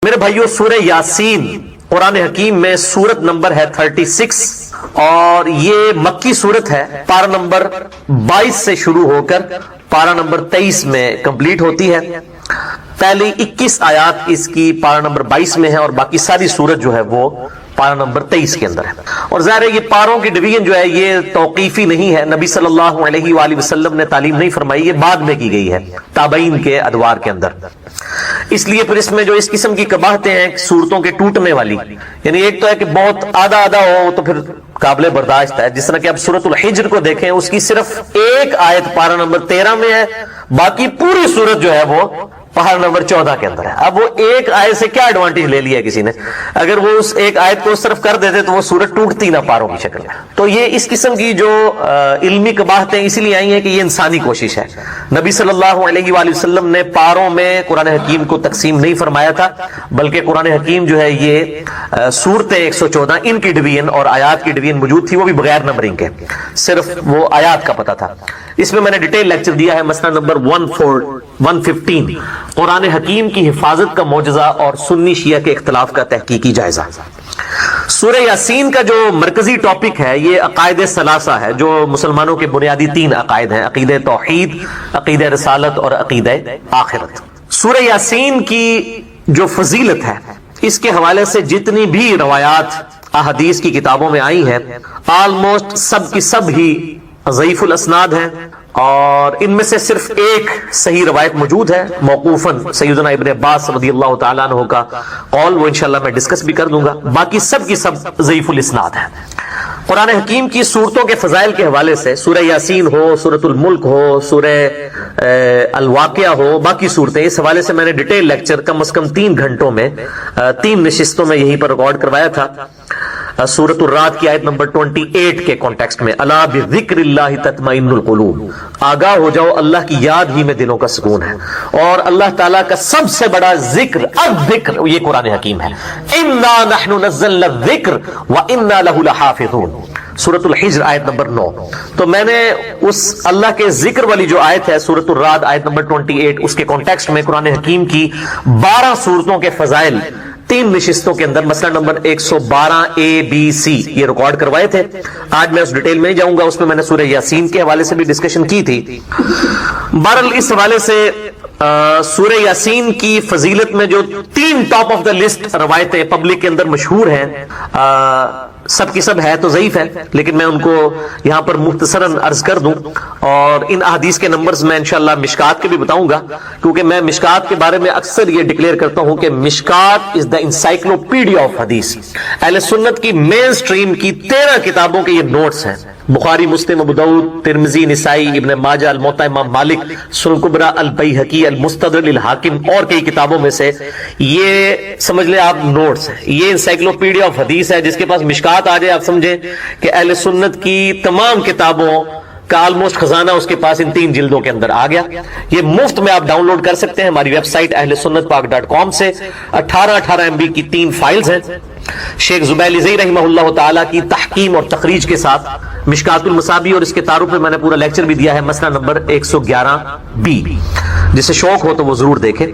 میرے بھائیو، سورہ یاسین قرآن حکیم میں سورت نمبر ہے 36 اور یہ مکی سورت ہے. پارہ نمبر 22 سے شروع ہو کر پارہ نمبر 23 میں کمپلیٹ ہوتی ہے. پہلی 21 آیات اس کی پارہ نمبر 22 میں ہے اور باقی ساری سورت جو ہے وہ پارہ نمبر 23 کے اندر ہے. اور ظاہر ہے یہ پاروں کی ڈویژن جو ہے یہ توقیفی نہیں ہے، نبی صلی اللہ علیہ وآلہ وسلم نے تعلیم نہیں فرمائی، یہ بعد میں کی گئی ہے تابعین کے ادوار کے اندر. اس لیے پھر اس میں جو اس قسم کی قباحتیں ہیں صورتوں کے ٹوٹنے والی، یعنی ایک تو ہے کہ بہت آدھا آدھا ہو تو پھر قابل برداشت ہے، جس طرح کہ اب سورۃ الحجر کو دیکھیں، اس کی صرف ایک آیت پارہ نمبر 13 میں ہے، باقی پوری سورت جو ہے وہ پارہ نمبر 14 کے اندر ہے. اب وہ ایک آیت سے کیا ایڈوانٹیج لے لیا کسی نے؟ اگر وہ اس ایک آیت کو اس طرف کر دیتے تو وہ سورت ٹوٹتی نہ پاروں کی شکل میں. تو یہ اس قسم کی جو علمی قباحتیں اسی لیے آئی ہیں کہ یہ انسانی کوشش ہے. نبی صلی اللہ علیہ وآلہ وسلم نے پاروں میں قرآن حکیم کو تقسیم نہیں فرمایا تھا، بلکہ قرآن حکیم جو ہے یہ سورتیں 114 ان کی ڈویژن اور آیات کی ڈویژن موجود تھی، وہ بھی بغیر نمبرنگ کے، صرف وہ آیات کا پتہ تھا. اس میں میں نے ڈیٹیل لیکچر دیا ہے، مسئلہ نمبر 115 قرآن حکیم کی حفاظت کا معجزہ اور سنی شیعہ کے اختلاف کا تحقیقی جائزہ. سورہ یاسین کا جو مرکزی ٹاپک ہے یہ عقائد ثلاثہ ہے، جو مسلمانوں کے بنیادی 3 عقائد ہیں: عقیدہ توحید، عقیدہ رسالت اور عقیدہ آخرت. سورہ یاسین کی جو فضیلت ہے اس کے حوالے سے جتنی بھی روایات احادیث کی کتابوں میں آئی ہیں آلموسٹ سب کی سب ہی ضعیف الاسناد ہیں، اور ان میں سے صرف ایک صحیح روایت موجود ہے موقوفاً سیدنا ابن عباس رضی اللہ تعالیٰ عنہ کا قول، وہ انشاءاللہ میں ڈسکس بھی کر دوں گا. باقی سب کی سب ضعیف الاسناد ہیں. قرآن حکیم کی صورتوں کے فضائل کے حوالے سے سورہ یاسین ہو، سورۃ الملک ہو، سورہ الواقعہ ہو، باقی صورتیں، اس حوالے سے میں نے ڈیٹیل لیکچر کم از کم 3 گھنٹوں میں 3 نشستوں میں یہیں پر ریکارڈ کروایا تھا. سورۃ الرعد کی آیت نمبر 28 کے کانٹیکسٹ میں، الا بذکر اللہ تطمئن القلوب، آگاہ ہو جاؤ اللہ کی یاد ہی میں دلوں کا سکون ہے. اور اللہ تعالیٰ کا سب سے بڑا ذکر الذکر، یہ قرآن حکیم ہے. انا نحن نزلنا الذکر وانا له لحافظون، سورۃ الحجر آیت نمبر 9. تو میں نے اس اللہ کے ذکر والی جو آیت ہے سورۃ الرعد آیت نمبر 28، اس کے کانٹیکسٹ میں قرآن حکیم کی 12 صورتوں کے فضائل 3 نشستوں کے اندر مسئلہ نمبر 112 ABC یہ ریکارڈ کروائے تھے. آج میں اس ڈیٹیل میں ہی جاؤں گا، اس میں میں نے سورہ یاسین کے حوالے سے بھی ڈسکشن کی تھی. بہرحال اس حوالے سے سورہ یاسین کی فضیلت میں جو 3 ٹاپ آف دا لسٹ روایتیں پبلک کے اندر مشہور ہیں، سب کی سب ہے تو ضعیف ہے، لیکن میں ان کو یہاں پر مختصراً عرض کر دوں. اور ان احادیث کے نمبرز میں انشاءاللہ مشکات کے بھی بتاؤں گا، کیونکہ میں مشکات کے بارے میں اکثر یہ ڈکلیئر کرتا ہوں کہ مشکات از دا انسائکلوپیڈیا آف حدیث. اہل سنت کی مین سٹریم کی 13 کتابوں کے یہ نوٹس ہیں: بخاری، مسلم، ابو داؤد، ترمذی، نسائی، ابن ماجہ، الموطا امام مالک، سنن کبریٰ، البیہقی، المستدرک للحاکم اور کئی کتابوں میں سے یہ سمجھ لیں آپ نوٹس ہیں. یہ انسائکلوپیڈیا آف حدیث ہے. جس کے پاس مشکات آ جائے آپ سمجھیں کہ اہل سنت کی تمام کتابوں کا آلموسٹ خزانہ اس کے پاس ان 3 جلدوں کے اندر آ گیا. یہ مفت میں آپ ڈاؤن لوڈ کر سکتے ہیں ہماری ویب سائٹ اہل سنت پاک .com سے. 18 MB کی 3 فائلز ہیں. شیخ زبیل زئی رحمہ اللہ تعالیٰ کی تحقیم اور تخریج کے ساتھ مشکات المصابی، اور اس کے تعارف میں نے پورا لیکچر بھی دیا ہے، مسئلہ نمبر 111B. جسے شوق ہو تو وہ ضرور دیکھیں.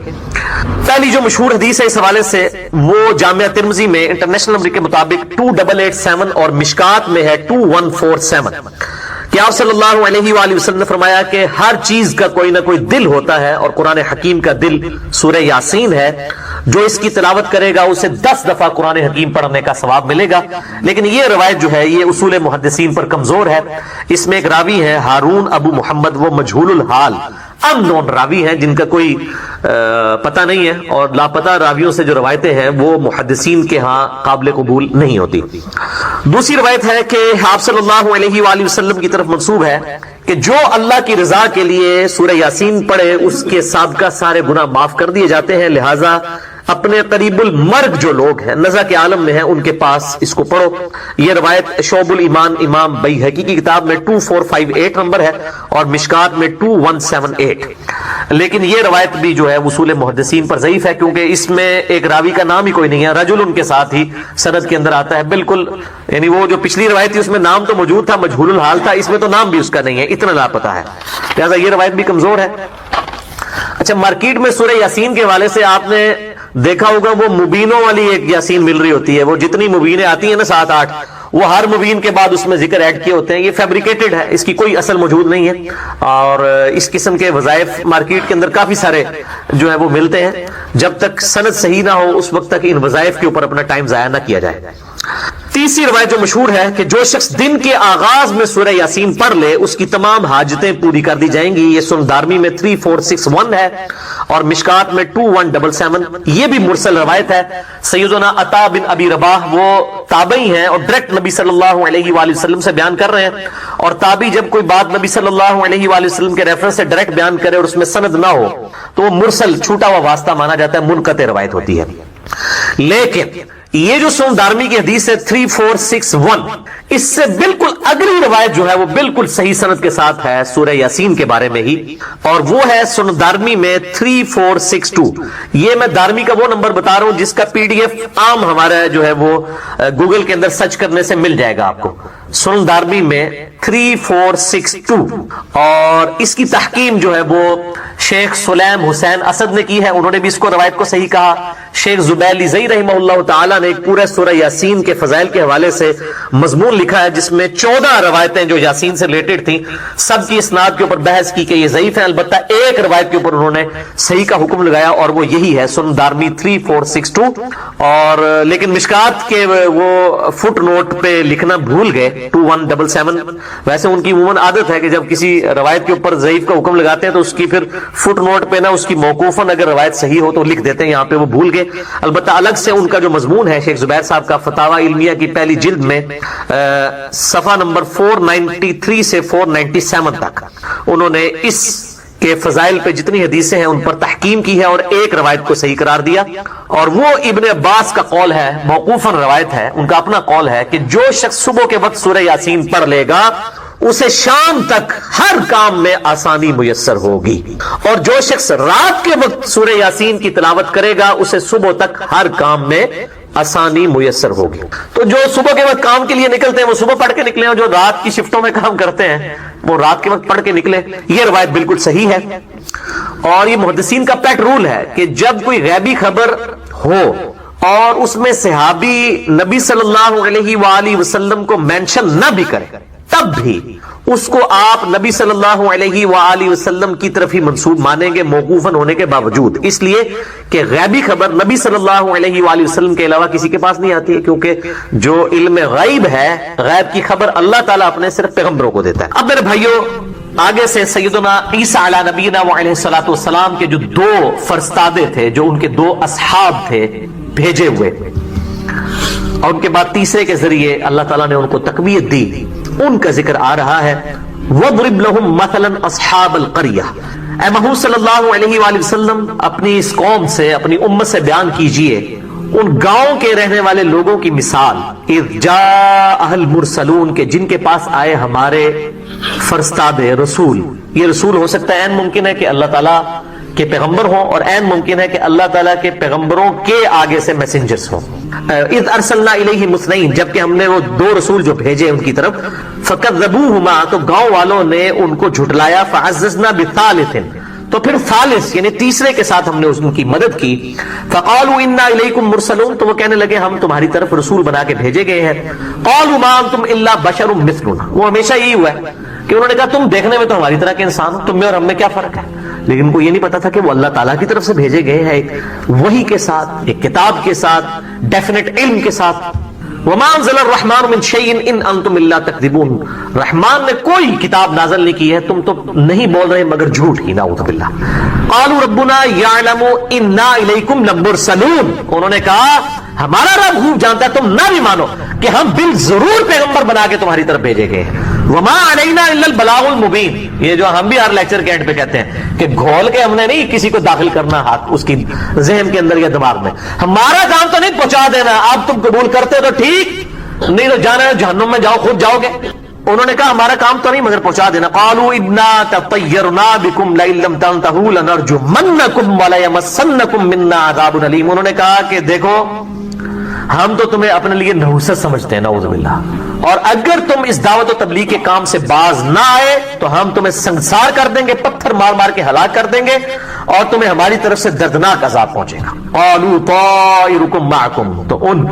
پہلی جو مشہور حدیث ہے اس حوالے سے وہ جامعہ ترمذی میں انٹرنیشنل نمبر کے مطابق 2887 اور مشکات میں ہے 2147 کہ آپ صلی اللہ علیہ وآلہ وسلم نے فرمایا کہ ہر چیز کا کوئی نہ کوئی دل ہوتا ہے، اور قرآن حکیم کا دل سورہ یاسین ہے. جو اس کی تلاوت کرے گا اسے 10 دفعہ قرآن حکیم پڑھنے کا ثواب ملے گا. لیکن یہ روایت جو ہے یہ اصول محدثین پر کمزور ہے. اس میں ایک راوی ہے ہارون ابو محمد، وہ مجہول الحال ان نون راوی ہیں جن کا کوئی پتہ نہیں ہے، اور لاپتہ راویوں سے جو روایتیں ہیں وہ محدثین کے ہاں قابل قبول نہیں ہوتی. دوسری روایت ہے کہ آپ صلی اللہ علیہ وآلہ وسلم کی طرف منسوب ہے کہ جو اللہ کی رضا کے لیے سورہ یاسین پڑھے اس کے سابقہ سارے گناہ معاف کر دیے جاتے ہیں، لہٰذا اپنے قریب المرگ جو لوگ ہیں، نزع کے عالم میں ہیں، ان کے پاس اس کو پڑھو. یہ روایت شعب الایمان امام بیہقی کی کتاب میں 2458 نمبر ہے اور مشکات میں 2178. لیکن یہ روایت بھی جو ہے اصول محدثین پر ضعیف ہے، کیونکہ اس میں ایک راوی کا نام ہی کوئی نہیں ہے، رجل ان کے ساتھ ہی سند کے اندر آتا ہے بالکل. یعنی وہ جو پچھلی روایت تھی اس میں نام تو موجود تھا، مجہول الحال تھا، اس میں تو نام بھی اس کا نہیں ہے، اتنا لاپتہ ہے، لہذا یہ روایت بھی کمزور ہے. اچھا، مارکیٹ میں سورہ یاسین کے حوالے سے آپ نے دیکھا ہوگا وہ مبینوں والی ایک یاسین مل رہی ہوتی ہے، وہ جتنی مبینیں آتی ہیں نا 7-8، وہ ہر مبین کے بعد اس میں ذکر ایڈ کیے ہوتے ہیں. یہ فیبریکیٹڈ ہے، اس کی کوئی اصل موجود نہیں ہے، اور اس قسم کے وظائف مارکیٹ کے اندر کافی سارے جو ہے وہ ملتے ہیں. جب تک سند صحیح نہ ہو اس وقت تک ان وظائف کے اوپر اپنا ٹائم ضائع نہ کیا جائے. تیسری روایت جو مشہور ہے کہ جو شخص دن کے آغاز میں سورہ یاسین پڑھ لے اس کی تمام حاجتیں پوری کر دی جائیں گی. یہ سنن دارمی میں 3461 ہے اور مشکات میں 2177. یہ بھی مرسل روایت ہے. سیدنا عطا بن ابی رباح وہ تابعی ہیں اور ڈائریکٹ نبی صلی اللہ علیہ وآلہ وسلم سے بیان کر رہے ہیں. اور تابعی جب کوئی بات نبی صلی اللہ علیہ وآلہ وسلم کے ریفرنس سے ڈائریکٹ بیان کرے اور اس میں سند نہ ہو تو وہ مرسل چھوٹا ہوا واسطہ مانا جاتا ہے، منقطع روایت ہوتی ہے. لیکن یہ جو سنن دارمی کی حدیث ہے 3461، اس سے بالکل اگلی روایت جو ہے وہ بالکل صحیح سند کے ساتھ ہے سورہ یاسین کے بارے میں ہی، اور وہ ہے سنن دارمی میں 3462. یہ میں دارمی کا وہ نمبر بتا رہا ہوں جس کا PDF عام ہمارا جو ہے وہ گوگل کے اندر سرچ کرنے سے مل جائے گا آپ کو. سنن دارمی میں 3462، اور اس کی تحکیم جو ہے وہ شیخ سلیم حسین اسد نے کی ہے. انہوں نے بھی اس کو روایت کو صحیح کہا. شیخ زبیلی زئی رحمہ اللہ تعالی نے ایک پورے سورہ یاسین کے فضائل کے حوالے سے مضمون لکھا ہے جس میں 14 روایتیں جو یاسین سے ریلیٹڈ تھیں سب کی اسناد کے اوپر بحث کی کہ یہ ضعیف ہیں. البتہ ایک روایت کے اوپر انہوں نے صحیح کا حکم لگایا اور وہ یہی ہے سنن دارمی 3462. اور لیکن مشکات کے وہ فٹ نوٹ پہ لکھنا بھول گئے 2177. ویسے ان کی عموماً عادت ہے کہ جب کسی روایت کے اوپر ضعیف کا حکم لگاتے ہیں تو اس کی پھر فٹ نوٹ پہ نا اس کی موقوفاً اگر روایت صحیح ہو تو لکھ دیتے ہیں، یہاں پہ وہ بھول گئے. البتہ الگ سے ان کا جو مضمون ہے شیخ زبیر صاحب کا فتاوی علمیہ کی پہلی جلد میں صفحہ نمبر 493 سے 497 تک انہوں نے اس کے فضائل پہ جتنی حدیثیں ہیں ان پر تحکیم کی ہے اور ایک روایت کو صحیح قرار دیا. اور وہ ابن عباس کا قول ہے، موقوفاً روایت ہے، ان کا اپنا قول ہے کہ جو شخص صبح کے وقت سورہ یاسین پڑھ لے گا اسے شام تک ہر کام میں آسانی میسر ہوگی، اور جو شخص رات کے وقت سورہ یاسین کی تلاوت کرے گا اسے صبح تک ہر کام میں آسانی میسر ہوگی. تو جو صبح کے وقت کام کے لیے نکلتے ہیں وہ صبح پڑھ کے نکلے، اور جو رات کی شفٹوں میں کام کرتے ہیں وہ رات کے وقت پڑھ کے نکلے. یہ روایت بالکل صحیح ہے. اور یہ محدثین کا پیٹ رول ہے کہ جب کوئی غیبی خبر ہو اور اس میں صحابی نبی صلی اللہ علیہ وآلہ وسلم کو مینشن نہ بھی کرے تب بھی اس کو آپ نبی صلی اللہ علیہ وآلہ وسلم کی طرف ہی منسوب مانیں گے موقوفاً ہونے کے باوجود، اس لیے کہ غیبی خبر نبی صلی اللہ علیہ وآلہ وسلم کے علاوہ کسی کے پاس نہیں آتی ہے، کیونکہ جو علم غیب ہے، غیب کی خبر اللہ تعالیٰ اپنے صرف پیغمبروں کو دیتا ہے. اب میرے بھائیوں آگے سے سیدنا عیسیٰ علی نبینا علیہ الصلوۃ والسلام کے جو 2 فرستادے تھے، جو ان کے 2 اصحاب تھے بھیجے ہوئے، اور ان کے بعد تیسرے کے ذریعے اللہ تعالیٰ نے ان کو تقویت دی، ان کا ذکر آ رہا ہے. وَضْرِبْ لَهُمْ مَثَلًا أَصْحَابَ الْقَرْيَةِ. اے محمود صلی اللہ علیہ وآلہ وسلم اپنی اس قوم سے، اپنی امت سے بیان کیجئے ان گاؤں کے رہنے والے لوگوں کی مثال. اِذْ جَاءَهَا الْمُرْسَلُونَ کہ جن کے پاس آئے ہمارے فرستادے رسول. یہ رسول ہو سکتا ہے، عین ممکن ہے کہ اللہ تعالیٰ کے پیغمبر ہوں، اور عین ممکن ہے کہ اللہ تعالیٰ کے پیغمبروں کے آگے سے میسنجرز ہوں. اذ ارسلنا الیہم اثنین جبکہ ہم نے وہ 2 رسول جو بھیجے ان کی طرف، فکذبوہما تو گاؤں والوں نے ان کو جھٹلایا، فعززنا بثالث تو پھر ثالث یعنی تیسرے کے ساتھ ہم نے ان کی مدد کی. فقالوا انا الیکم مرسلون تو وہ کہنے لگے ہم تمہاری طرف رسول بنا کے بھیجے گئے ہیں. قالوا ما انتم الا بشر مثلنا وہ ہمیشہ یہی ہوا ہے کہ انہوں نے کہا تم دیکھنے میں تو ہماری طرح کے انسان ہو، تم میں اور ہم میں کیا فرق ہے. لیکن ان کو یہ نہیں پتا تھا کہ وہ اللہ تعالیٰ کی طرف سے بھیجے گئے ہیں، ایک وحی کے ساتھ، ایک کتاب کے ساتھ، ڈیفینیٹ علم کے ساتھ. وما انزل الرحمن من شيء ان انتم الا تكذبون رحمان نے کوئی کتاب نازل نہیں کی ہے، تم تو نہیں بول رہے مگر جھوٹ ہی. نعوذ باللہ. قالوا ربنا يعلم انا اليكم لمرسلون انہوں نے کہا ہمارا رب خوب جانتا ہے، تم نہ بھی مانو کہ ہم بال ضرور پیغمبر بنا کے تمہاری طرف بھیجے گئے ہیں. وما علینا الا البلاغ المبین یہ جو ہم بھی ہر لیکچر کے اینڈ پہ کہتے ہیں کہ گھول کے ہم نے نہیں کسی کو داخل کرنا ہاتھ اس کی ذہن کے اندر یا دماغ میں، ہمارا کام تو نہیں پہنچا دینا، آپ تم قبول کرتے ہو تو ٹھیک، نہیں تو جانا ہے جہنم میں جاؤ، خود جاؤ گے. انہوں نے کہا ہمارا کام تو نہیں مگر پہنچا دینا. قالوا انا تطیرنا بکم لئن لم تنتهوا لنرجمنکم وليمسنکم منا عذاب الیم. انہوں نے کہا کہ دیکھو ہم تو تمہیں اپنے لیے نحوست سمجھتے ہیں، نعوذ باللہ، اور اگر تم اس دعوت و تبلیغ کے کام سے باز نہ آئے تو ہم تمہیں سنسار کر دیں گے، پتھر مار مار کے ہلاک کر دیں گے، اور تمہیں ہماری طرف سے دردناک عذاب پہنچے گا۔ قالوا طائرکم معکم، تو ان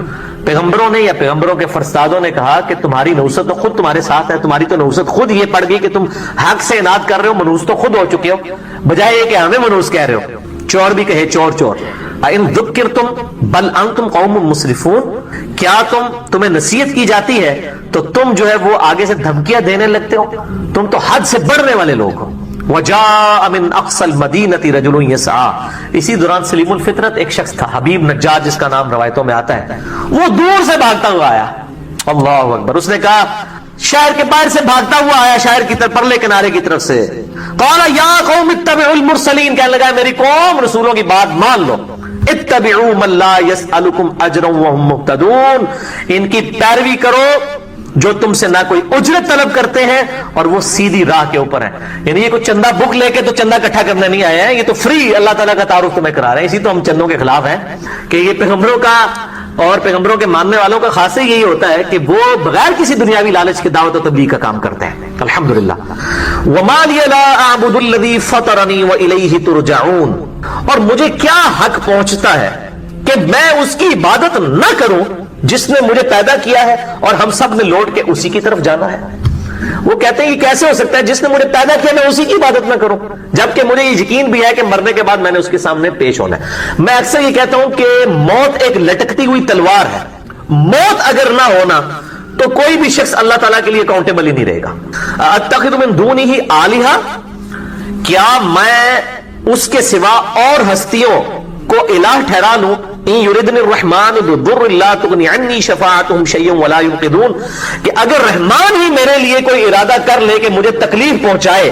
پیغمبروں نے یا پیغمبروں کے فرستادوں نے کہا کہ تمہاری نحوست تو خود تمہارے ساتھ ہے، تمہاری تو نحوست خود یہ پڑ گئی کہ تم حق سے اناد کر رہے ہو، منحوس تو خود ہو چکے ہو، بجائے یہ کہ ہمیں منحوس کہہ رہے ہو۔ چور بھی کہے چور چور۔ ان ذکرتم بل انتم قوم مسرفون، کیا تمہیں نصیحت کی جاتی ہے تو تم جو ہے وہ آگے سے دھمکیاں دینے لگتے ہو، تم تو حد سے بڑھنے والے لوگ ہو۔ وجاء من اقصى المدینة رجل يسعى، اسی دوران سلیم الفطرت ایک شخص تھا، حبیب نجار جس کا نام روایتوں میں آتا ہے، وہ دور سے بھاگتا ہوا آیا۔ اللہ اکبر۔ اس نے کہا، شہر کے باہر سے بھاگتا ہوا آیا، شہر کی طرف پرلے کنارے کی طرف سے، قال یا قوم اتبعوا المرسلین، کہنے لگا میری قوم رسولوں کی بات مان لو، اتبعوا من لا يسألكم اجرا وهم مهتدون، ان کی پیروی کرو جو تم سے نہ کوئی اجرت طلب کرتے ہیں اور وہ سیدھی راہ کے اوپر ہیں۔ یعنی یہ کوئی چندہ بک لے کے تو چندہ اکٹھا کرنے نہیں آئے ہیں، یہ تو فری اللہ تعالیٰ کا تعارف تمہیں کرا رہے ہیں۔ اسی تو ہم چندوں کے خلاف ہیں کہ یہ پیغمبروں کا اور پیغمبروں کے ماننے والوں کا خاصہ یہی ہوتا ہے کہ وہ بغیر کسی دنیاوی لالچ کے دعوت و تبلیغ کا کام کرتے ہیں۔ الحمدللہ۔ وما لی لا اعبد الذی فطرنی والیہ ترجعون، اور مجھے کیا حق پہنچتا ہے کہ میں اس کی عبادت نہ کروں جس نے مجھے پیدا کیا ہے اور ہم سب نے لوٹ کے اسی کی طرف جانا ہے۔ وہ کہتے ہیں کہ کیسے ہو سکتا ہے جس نے مجھے پیدا کیا میں اسی کی عبادت نہ کروں، جبکہ مجھے یہ یقین بھی ہے کہ مرنے کے بعد میں نے اس کے سامنے پیش ہونا ہے۔ میں اکثر یہ کہتا ہوں کہ موت ایک لٹکتی ہوئی تلوار ہے، موت اگر نہ ہونا تو کوئی بھی شخص اللہ تعالیٰ کے لیے اکاؤنٹیبل ہی نہیں رہے گا۔ اتخذ من دونہ آلہہ، کیا میں اس کے سوا اور ہستیوں کو الہ ٹھہرا لوں، ان یردن الرحمن بضر لا تغنی عنی شفاعتهم شیئا ولا ينقذون، کہ اگر رحمان ہی میرے لیے کوئی ارادہ کر لے کہ مجھے تکلیف پہنچائے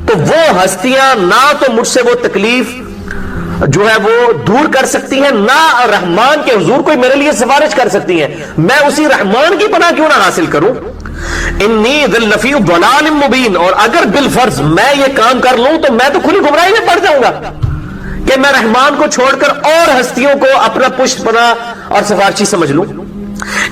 تو وہ ہستیاں نہ تو مجھ سے وہ تکلیف جو ہے وہ دور کر سکتی ہیں، نہ رحمان کے حضور کوئی میرے لیے سفارش کر سکتی ہیں، میں اسی رحمان کی پناہ کیوں نہ حاصل کروں۔ انی ذی لفی ضلال مبین، اور اگر بالفرض میں یہ کام کر لوں تو میں تو کھلی گمراہی میں پڑ جاؤں گا کہ میں رحمان کو چھوڑ کر اور ہستیوں کو اپنا پشت پناہ اور سفارشی سمجھ لوں۔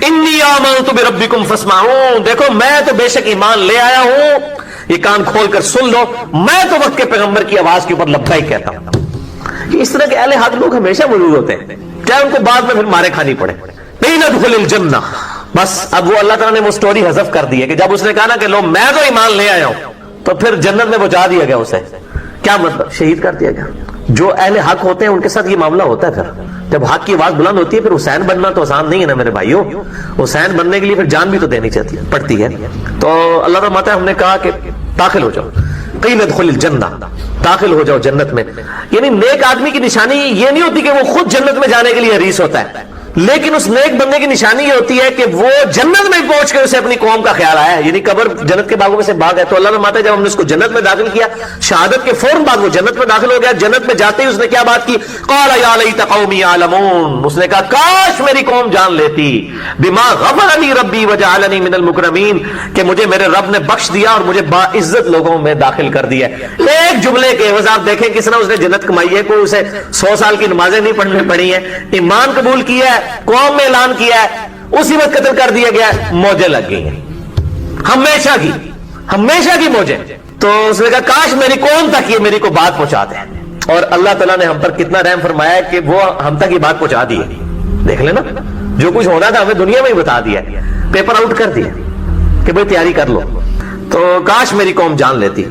انی آمنت بربکم فاسمعون، دیکھو میں تو بے شک ایمان لے آیا ہوں، یہ کان کھول کر سن لو، میں تو وقت کے پیغمبر کی آواز کے اوپر لبیک کہتا ہوں۔ اس طرح کے اہل حق لوگ ہمیشہ موجود ہوتے ہیں، چاہے ان کو بعد میں پھر مارے کھانی پڑے۔ قیل ادخل الجنہ، بس اب وہ اللہ تعالیٰ نے وہ سٹوری حذف کر دی ہے کہ جب اس نے کہا نا کہ لو میں تو ایمان لے آیا ہوں، تو پھر جنت میں پہنچا دیا گیا اسے۔ کیا مطلب؟ شہید کر دیا گیا۔ جو اہل حق ہوتے ہیں ان کے ساتھ یہ معاملہ ہوتا ہے، پھر جب حق کی آواز بلند ہوتی ہے پھر حسین بننا تو آسان نہیں ہے نا میرے بھائیوں، حسین بننے کے لیے پھر جان بھی تو دینی چاہتی پڑتی ہے۔ تو اللہ تعالیٰ ہم نے کہا کہ داخل ہو جاؤ، قیل ادخل الجنہ، داخل ہو جاؤ جنت میں۔ یعنی نیک آدمی کی نشانی یہ نہیں ہوتی کہ وہ خود جنت میں جانے کے لیے حریص ہوتا ہے، لیکن اس نیک بندے کی نشانی یہ ہوتی ہے کہ وہ جنت میں پہنچ کے اسے اپنی قوم کا خیال آیا ہے، یعنی قبر جنت کے باغوں میں سے باغ ہے۔ تو اللہ فرماتا ہے جب ہم نے اس کو جنت میں داخل کیا، شہادت کے فوراً بعد وہ جنت میں داخل ہو گیا۔ جنت میں جاتے ہی اس نے کیا بات کی؟ قال یا لیت قومی یعلمون، اس نے کہا کاش میری قوم جان لیتی، بما غفر لی ربی وجعلنی من المکرمین، کہ مجھے میرے رب نے بخش دیا اور مجھے باعزت لوگوں میں داخل کر دیا۔ ایک جملے کے عوض آپ دیکھیں کس طرح اس نے جنت کمائی ہے، کوئی اسے 100 سال کی نمازیں نہیں پڑھنے پڑی ہیں، ایمان قبول کیا ہے، قوم میں اعلان کیا ہے، اسی وقت قتل کر دیا گیا، موجیں لگ گئی ہیں، ہمیشہ کی موجیں۔ تو اس نے کہا کاش میری قوم تک یہ میری کو بات پہنچا دیں، اور اللہ تعالیٰ نے ہم پر کتنا رحم فرمایا ہے کہ وہ ہم تک یہ بات پہنچا دی ہے۔ دیکھ لینا جو کچھ ہونا تھا ہمیں دنیا میں ہی بتا دیا، پیپر آؤٹ کر دیا کہ بھئی تیاری کر لو۔ تو کاش میری قوم جان لیتی۔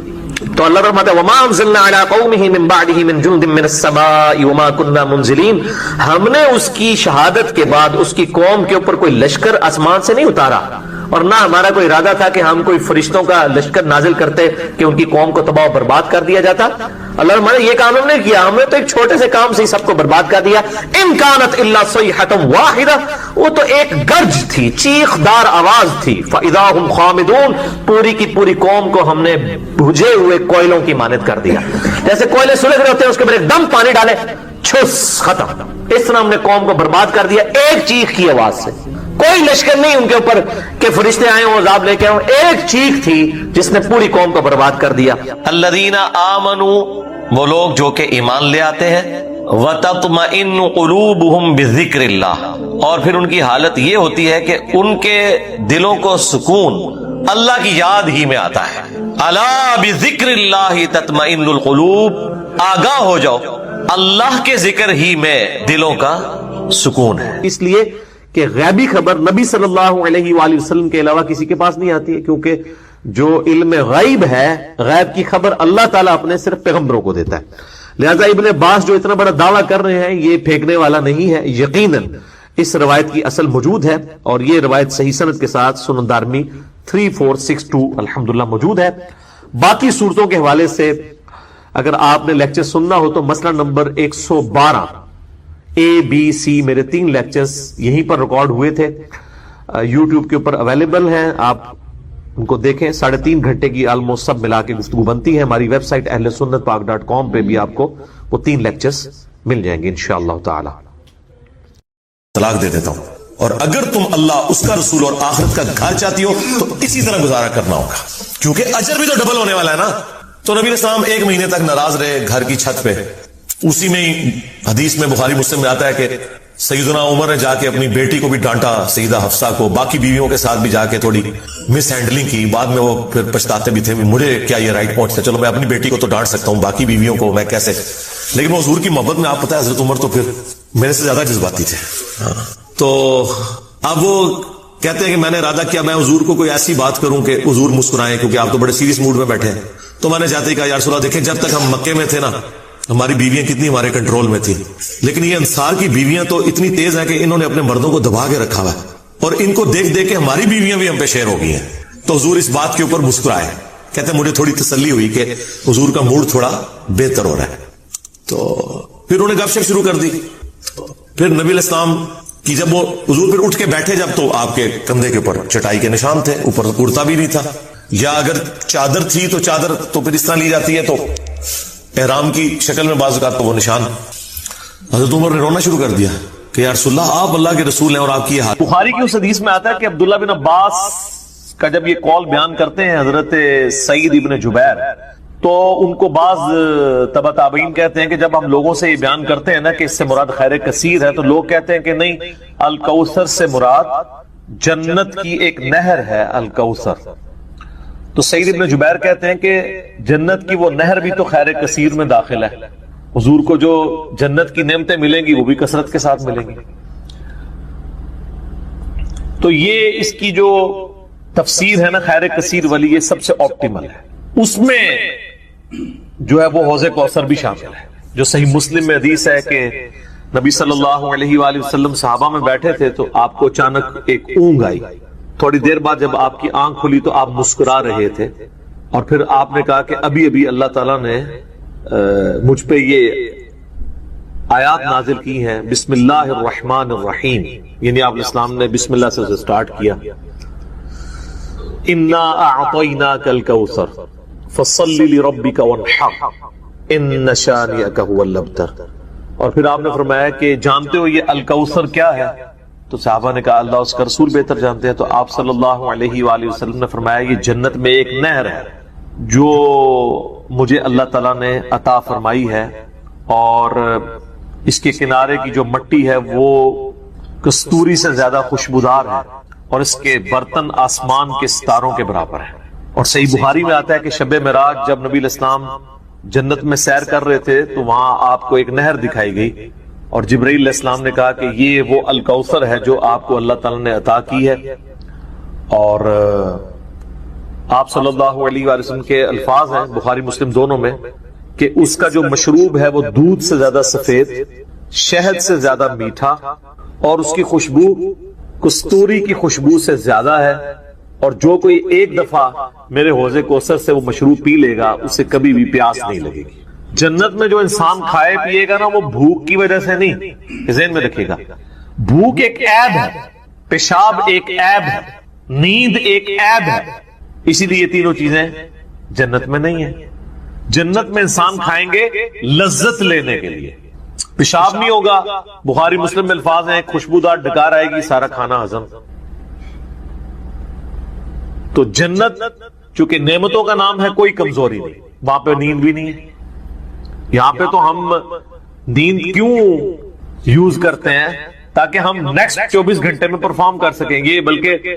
تو اللہ فرماتا ہے وما انزلنا علی قومہ من بعدہ من جند من السماء وما كنا منزلین، ہم نے اس کی شہادت کے بعد اس کی قوم کے اوپر کوئی لشکر آسمان سے نہیں اتارا، اور نہ ہمارا کوئی ارادہ تھا کہ ہم کوئی فرشتوں کا لشکر نازل کرتے کہ ان کی قوم کو تباہ و برباد کر دیا جاتا۔ اللہ ہمارے یہ کام ہم نے کیا، ہم نے تو ایک چھوٹے سے کام سے ہی سب کو برباد کر دیا۔ ان کانت الا صیحۃ واحدہ، وہ تو ایک گرج تھی، چیخ دار آواز تھی۔ فاذا هم خامدون، پوری کی پوری قوم کو ہم نے بجھے ہوئے کوئلوں کی مانند کر دیا، جیسے کوئلے سلگ رہے ہوتے ہیں اس کے اوپر ایک دم پانی ڈالے چھس ختم، اس طرح ہم نے قوم کو برباد کر دیا ایک چیخ کی آواز سے۔ کوئی لشکر نہیں ان کے اوپر کہ فرشتے آئے ہوں عذاب لے کے آئے، ایک چیخ تھی جس نے پوری قوم کو برباد کر دیا۔ الذین آمنوا، وہ لوگ جو کہ ایمان لے آتے ہیں، وَتَطْمَئِنُّ قُلُوبُهُمْ بِذِكْرِ اللَّهِ، اور پھر ان کی حالت یہ ہوتی ہے کہ ان کے دلوں کو سکون اللہ کی یاد ہی میں آتا ہے. الا بذکر اللہ تطمئن القلوب، آگاہ ہو جاؤ اللہ کے ذکر ہی میں دلوں کا سکون ہے. اس لیے کہ غیبی خبر نبی صلی اللہ علیہ وآلہ وسلم کے علاوہ کسی کے پاس نہیں آتی ہے، کیونکہ جو علم غیب ہے، غیب کی خبر اللہ تعالیٰ اپنے صرف پیغمبروں کو دیتا ہے. لہذا ابن عباس جو اتنا بڑا دعویٰ کر رہے ہیں یہ پھینکنے والا نہیں ہے. یقیناً اس روایت کی اصل موجود ہے، اور یہ روایت صحیح سند کے ساتھ سنن دارمی 3462 الحمدللہ موجود ہے. باقی صورتوں کے حوالے سے اگر آپ نے لیکچر سننا ہو تو مسئلہ نمبر 112 ABC میرے 3 لیکچرز یہیں پر ریکارڈ ہوئے تھے، یوٹیوب کے اوپر اویلیبل ہیں، آپ ان کو دیکھیں. 3.5 گھنٹے کی آلموسٹ سب ملا کے گفتگو بنتی ہے. ہماری ویب سائٹ ahlsunnatpak.com پہ بھی آپ کو وہ 3 لیکچرز مل جائیں گے انشاءاللہ تعالی. طلاق دے دیتا ہوں، اور اگر تم اللہ، اس کا رسول اور آخرت کا گھر چاہتی ہو تو اسی طرح گزارا کرنا ہوگا، کیونکہ اجر بھی تو ڈبل ہونے والا ہے نا. تو نبی السلام 1 مہینے تک ناراض رہے گھر کی چھت پہ. اسی میں ہی حدیث میں بخاری مسلم میں آتا ہے کہ سیدنا عمر نے جا کے اپنی بیٹی کو بھی ڈانٹا، سیدہ حفصہ کو، باقی بیویوں کے ساتھ بھی جا کے تھوڑی مس ہینڈلنگ کی. بعد میں وہ پھر پچھتاتے بھی تھے، مجھے کیا یہ رائٹ پہنچتا، چلو میں اپنی بیٹی کو تو ڈانٹ سکتا ہوں، باقی بیویوں کو میں کیسے. لیکن وہ حضور کی محبت میں آپ پتہ ہے حضرت عمر تو پھر میرے سے زیادہ جذباتی تھے. تو اب وہ کہتے ہیں کہ میں نے ارادہ کیا میں حضور کو کوئی ایسی بات کروں کہ حضور مسکرائیں، کیونکہ آپ تو بڑے سیریس موڈ میں بیٹھے ہیں. تو میں نے جاتے ہی کہا یا رسول اللہ دیکھیں جب تک ہم مکے میں تھے نا ہماری بیویاں کتنی ہمارے کنٹرول میں تھی، لیکن یہ انصار کی بیویاں تو اتنی تیز ہیں کہ انہوں نے اپنے مردوں کو دبا کے رکھا ہوا ہے، اور ان کو دیکھ دیکھ کے ہماری بیویاں بھی ہم پہ شیر ہو گئی ہیں. تو حضور اس بات کے اوپر مسکرائے، کہتے ہیں مجھے تھوڑی تسلی ہوئی کہ حضور کا موڈ تھوڑا بہتر ہو رہا ہے. تو پھر انہوں نے گپ شپ شروع کر دی. پھر نبی علیہ السلام کی جب وہ حضور پھر اٹھ کے بیٹھے، جب تو آپ کے کندھے کے اوپر چٹائی کے نشان تھے، اوپر کرتا بھی نہیں تھا، یا اگر چادر تھی تو چادر تو پھر اس طرح لی جاتی ہے تو احرام کی شکل میں بعض اوقات تو وہ نشان. حضرت عمر نے رونا شروع کر دیا کہ یا رسول اللہ آپ اللہ کے رسول ہیں اور آپ کی یہ حال. بخاری کی اس حدیث میں آتا ہے کہ عبداللہ بن عباس کا جب یہ قول بیان کرتے ہیں حضرت سعید ابن جبیر، تو ان کو بعض تبع تابعین کہتے ہیں کہ جب ہم لوگوں سے یہ بیان کرتے ہیں نا کہ اس سے مراد خیر کثیر ہے، تو لوگ کہتے ہیں کہ نہیں، الکوثر سے مراد جنت کی ایک نہر ہے الکوثر. تو سعید ابن جبیر کہتے ہیں کہ جنت کی وہ نہر بھی تو خیر کثیر میں داخل ہے، حضور کو جو جنت کی نعمتیں ملیں گی وہ بھی کثرت کے ساتھ ملیں گی. تو یہ اس کی جو تفسیر ہے نا خیر کثیر والی، یہ سب سے آپٹیمل ہے. اس میں جو ہے وہ حوض کوثر بھی شامل ہے. جو صحیح مسلم میں حدیث ہے کہ نبی صلی اللہ علیہ وآلہ وسلم صحابہ میں بیٹھے تھے تو آپ کو اچانک ایک اونگ آئی. تھوڑی دیر بعد جب آپ کی آنکھ کھلی تو آپ مسکرا رہے تھے، اور پھر آپ نے کہا کہ ابھی ابھی اللہ تعالیٰ نے مجھ پہ یہ آیات نازل کی ہیں، بسم اللہ الرحمن الرحیم، یعنی آپ اسلام نے بسم اللہ سے اسے سٹارٹ کیا. انا اعطیناک الکوثر فصل لربک وانحر ان شانئک هو الابتر. اور پھر آپ نے فرمایا کہ جانتے ہو یہ الکوثر کیا ہے؟ تو صحابہ نے کہا اللہ اس کا رسول بہتر جانتے ہیں. تو آپ صلی اللہ علیہ وآلہ وسلم نے فرمایا یہ جنت میں ایک نہر ہے جو مجھے اللہ تعالیٰ نے عطا فرمائی ہے، اور اس کے کنارے کی جو مٹی ہے وہ کستوری سے زیادہ خوشبودار ہے، اور اس کے برتن آسمان کے ستاروں کے برابر ہیں. اور صحیح بخاری میں آتا ہے کہ شب معراج جب نبی علیہ السلام جنت میں سیر کر رہے تھے تو وہاں آپ کو ایک نہر دکھائی گئی، اور جبرائیل علیہ السلام نے کہا کہ یہ وہ الکوثر ہے جو آپ کو اللہ تعالیٰ نے عطا کی ہے. اور آپ صلی اللہ علیہ وآلہ وسلم کے الفاظ ہیں بخاری مسلم دونوں میں کہ اس کا جو مشروب ہے وہ دودھ سے زیادہ سفید، شہد سے زیادہ میٹھا، اور اس کی خوشبو کستوری کی خوشبو سے زیادہ ہے، اور جو کوئی ایک دفعہ میرے حوض کوثر سے وہ مشروب پی لے گا اسے کبھی بھی پیاس نہیں لگے گی. جنت میں جو انسان کھائے پیے گا نا وہ بھوک کی وجہ سے نہیں، ذہن میں رکھے گا. بھوک ایک عیب ہے، پیشاب ایک عیب ہے، نیند ایک عیب ہے، اسی لیے یہ تینوں چیزیں جنت میں نہیں ہیں. جنت میں انسان کھائیں گے لذت لینے کے لیے، پیشاب نہیں ہوگا. بخاری مسلم میں الفاظ ہیں خوشبودار ڈکار آئے گی، سارا کھانا ہضم. تو جنت چونکہ نعمتوں کا نام ہے کوئی کمزوری نہیں، وہاں پہ نیند بھی نہیں ہے. یہاں پہ تو ہم نیند کیوں یوز کرتے ہیں؟ تاکہ ہم نیکسٹ 24 گھنٹے میں پرفارم کر سکیں گے، بلکہ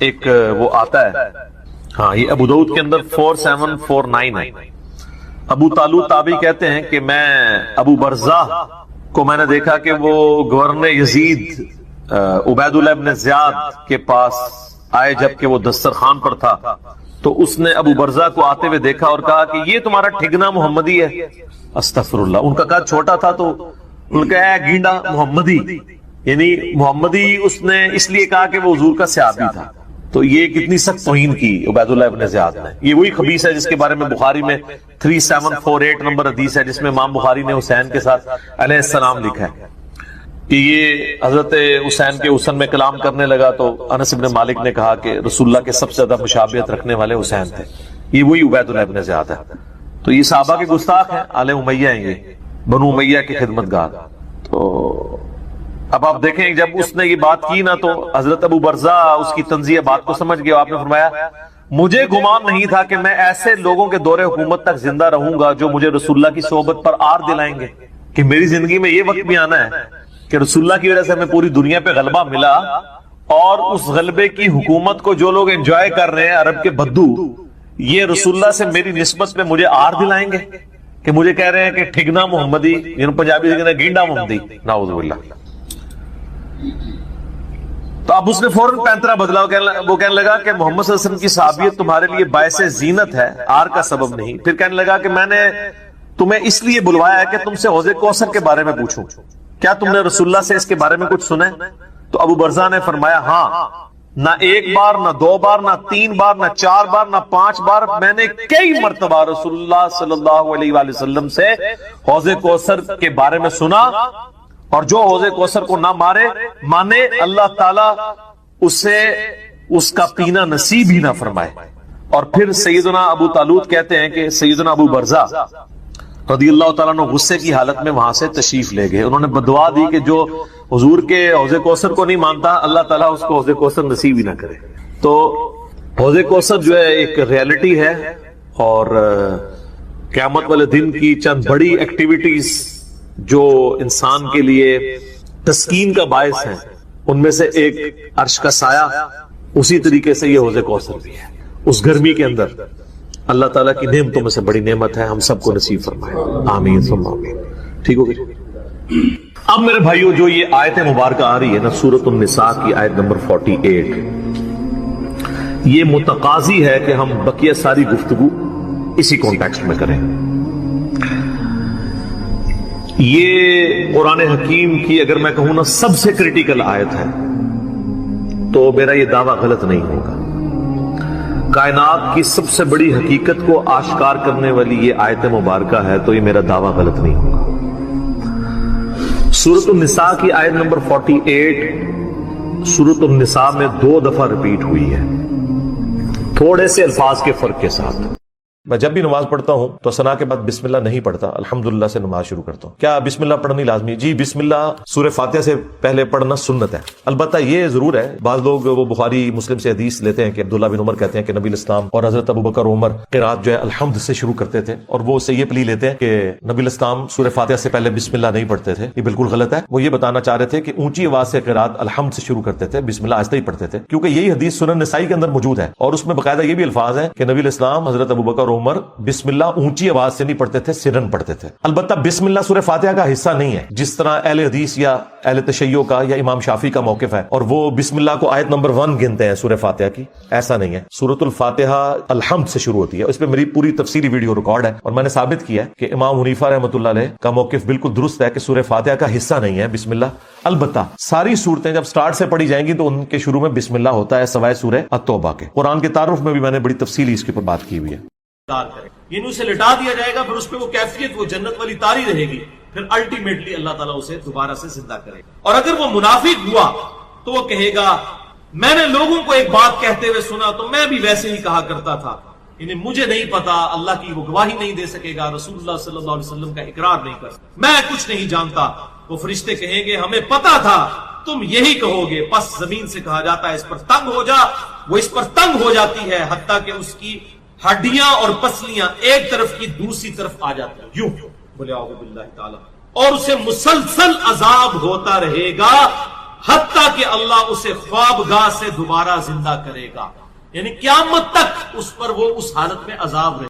ایک وہ آتا ہے، ہاں یہ ابو داؤد کے اندر 4749 ہے. ابو طالوت تابعی کہتے ہیں کہ میں ابو برزہ کو میں نے دیکھا کہ وہ گورنر یزید عبید اللہ ابن زیاد کے پاس آئے جبکہ وہ دسترخوان پر تھا، تو اس نے ابو برزہ کو آتے ہوئے دیکھا اور کہا کہ یہ تمہارا ٹھگنا محمدی ہے. استغفر اللہ. ان کا قد چھوٹا تھا تو ان کا ہے گینڈا محمدی، یعنی محمدی اس نے اس لیے کہا کہ وہ حضور کا صحابی تھا. تو یہ کتنی سخت توہین کی عبید اللہ ابن زیاد نے. یہ وہی خبیث ہے جس کے بارے میں بخاری میں 3748 نمبر حدیث ہے، جس میں امام بخاری نے حسین کے ساتھ علیہ السلام لکھا ہے کہ یہ حضرت حسین کے حسن میں کلام کرنے لگا تو انس بن مالک نے کہا کہ رسول اللہ کے سب سے زیادہ مشابہت رکھنے والے حسین تھے. یہ وہی عبید اللہ ابن زیاد ہے. تو یہ صحابہ کے گستاخ ہیں، آل امیہ ہیں، یہ بنو امیہ کے خدمتگار. تو اب آپ دیکھیں جب اس نے یہ بات کی نا تو حضرت ابو برزہ اس کی تنزیہ بات کو سمجھ گیا. آپ نے فرمایا مجھے گمان نہیں تھا کہ میں ایسے لوگوں کے دور حکومت تک زندہ رہوں گا جو مجھے رسول اللہ کی صحبت پر آر دلائیں گے، کہ میری زندگی میں یہ وقت بھی آنا ہے کہ رسول اللہ کی وجہ سے ہمیں پوری دنیا پہ غلبہ ملا، اور اس غلبے کی حکومت کو جو لوگ انجوائے کر رہے ہیں عرب کے بدو، یہ رسول اللہ سے میری نسبت پہ مجھے آر دلائیں گے کہ مجھے کہہ رہے ہیں کہ ٹھگنا محمدی، یعنی پنجابی سے کہتے ہیں گینڈا محمدی. نعوذ باللہ. تو اب اس نے فوراً پینترا بدلا. وہ کہنے لگا کہ محمد صلی اللہ علیہ وسلم کی صحابیت تمہارے لیے باعث زینت ہے، آر کا سبب نہیں. پھر کہنے لگا کہ میں نے تمہیں اس لیے بلوایا ہے کہ تم سے حوض کوثر کے بارے میں پوچھوں، کیا تم نے رسول اللہ سے اس کے بارے میں کچھ سنا ہے؟ تو ابو برزہ نے فرمایا ہاں، نہ ایک بار، نہ دو بار، نہ تین بار، نہ چار بار، نہ 5 بار، میں نے کئی مرتبہ رسول اللہ صلی اللہ علیہ وآلہ وسلم سے حوض کوثر کے بارے میں سنا، اور جو حوض کوثر کو نہ مانے اللہ تعالیٰ اسے اس کا پینا نصیب ہی نہ فرمائے. اور پھر سیدنا ابو طالوت کہتے ہیں کہ سیدنا ابو برزہ رضی اللہ تعالیٰ عنہ غصے کی حالت میں وہاں سے تشریف لے گئے. انہوں نے بدعا دی کہ جو حضور کے حوض کوثر کو نہیں مانتا اللہ تعالیٰ اس کو حوض کوثر نصیب ہی نہ کرے. تو حوض کوثر جو ہے ایک ریالٹی ہے، اور قیامت والے دن کی چند بڑی ایکٹیویٹیز جو انسان کے لیے تسکین کا باعث ہیں، ان میں سے ایک عرش کا سایہ، اسی طریقے سے یہ حوض کوثر بھی ہے. اس گرمی کے اندر اللہ تعالیٰ کی نعمتوں میں سے بڑی نعمت ہے، ہم سب کو نصیب فرمائے. آمین ثم آمین. ٹھیک ہو گئی. اب میرے بھائیو جو یہ آیت مبارکہ آ رہی ہے نا سورۃ النساء کی آیت نمبر 48، یہ متقاضی ہے کہ ہم بقیہ ساری گفتگو اسی کانٹیکسٹ میں کریں. یہ قرآن حکیم کی اگر میں کہوں نا سب سے کریٹیکل آیت ہے، تو میرا یہ دعویٰ غلط نہیں ہوگا. کائنات کی سب سے بڑی حقیقت کو آشکار کرنے والی یہ آیت مبارکہ ہے، تو یہ میرا دعویٰ غلط نہیں ہوگا. سورۃ النساء کی آیت نمبر 48 سورۃ النساء میں 2 دفعہ ریپیٹ ہوئی ہے، تھوڑے سے الفاظ کے فرق کے ساتھ. میں جب بھی نماز پڑھتا ہوں تو ثنا کے بعد بسم اللہ نہیں پڑھتا، الحمدللہ سے نماز شروع کرتا ہوں. کیا بسم اللہ پڑھنی لازمی؟ جی، بسم اللہ سورہ فاتحہ سے پہلے پڑھنا سنت ہے. البتہ یہ ضرور ہے بعض لوگ وہ بخاری مسلم سے حدیث لیتے ہیں کہ عبداللہ بن عمر کہتے ہیں کہ نبی الاسلام اور حضرت ابوبکر عمر قرات جو ہے الحمد سے شروع کرتے تھے، اور وہ اس سے یہ پلی لیتے ہیں کہ نبی الاسلام سورہ فاتحہ سے پہلے بسم اللہ نہیں پڑھتے تھے. یہ بالکل غلط ہے. وہ یہ بتانا چاہ رہے تھے کہ اونچی آواز سے قرات الحمد سے شروع کرتے تھے، بسم اللہ آہستہ ہی پڑھتے تھے، کیونکہ یہی حدیث سنن نسائی کے اندر موجود ہے، اور اس میں باقاعدہ یہ بھی الفاظ ہیں کہ نبی الاسلام حضرت ابوبکر عمر بسم اللہ اونچی آواز سے نہیں پڑھتے تھے، سرن پڑھتے تھے. البتہ بسم اللہ سورہ فاتحہ کا حصہ نہیں ہے، جس طرح اہل حدیث یا اہل تشیع کا یا امام شافعی کا موقف ہے، اور وہ بسم اللہ کو آیت نمبر 1 گنتے ہیں سورہ فاتحہ کی. ایسا نہیں ہے. سورۃ الفاتحہ الحمد سے شروع ہوتی ہے. اس پہ میری پوری تفصیلی ویڈیو ریکارڈ ہے، اور میں نے ثابت کیا ہے کہ امام حنیفہ رحمۃ اللہ علیہ کا موقف بالکل درست ہے کہ سورہ فاتحہ کا حصہ نہیں ہے بسم اللہ. البتہ ساری صورتیں جب سٹارٹ سے پڑھی جائیں گی تو ان کے شروع میں بسم اللہ ہوتا ہے، سوائے سورہ التوبہ کے. قرآن کے تعارف میں بھی میں نے بڑی تفصیلی اس کے اوپر بات کی ہوئی ہے. یعنی اسے لٹا دیا جائے گا، پھر اس پہ وہ کیفیت وہ جنت والی تاری رہے گی، پھر الٹیمیٹلی اللہ تعالیٰ اسے دوبارہ سے زندہ کرے گا. اور اگر وہ منافق ہوا تو وہ کہے گا میں نے لوگوں کو ایک بات کہتے ہوئے سنا تو میں بھی ویسے ہی کہا کرتا تھا، یعنی مجھے نہیں پتا، اللہ کی وہ گواہی نہیں دے سکے گا، رسول اللہ صلی اللہ علیہ وسلم کا اقرار نہیں کر سکتا، میں کچھ نہیں جانتا. وہ فرشتے کہیں گے ہمیں پتا تھا تم یہی کہو گے. پس زمین سے کہا جاتا ہے اس پر تنگ ہو جا. وہ اس پر تنگ ہو جاتی ہے حتیٰ کہ اس کی ہڈیاں اور پسلیاں ایک طرف کی دوسری طرف آ جاتی ہیں، یوں بولے اعوذ باللہ تعالی، اور اسے مسلسل عذاب ہوتا رہے گا حتیٰ کہ اللہ اسے خوابگاہ سے دوبارہ زندہ کرے گا، یعنی قیامت تک اس پر وہ اس حالت میں عذاب رہے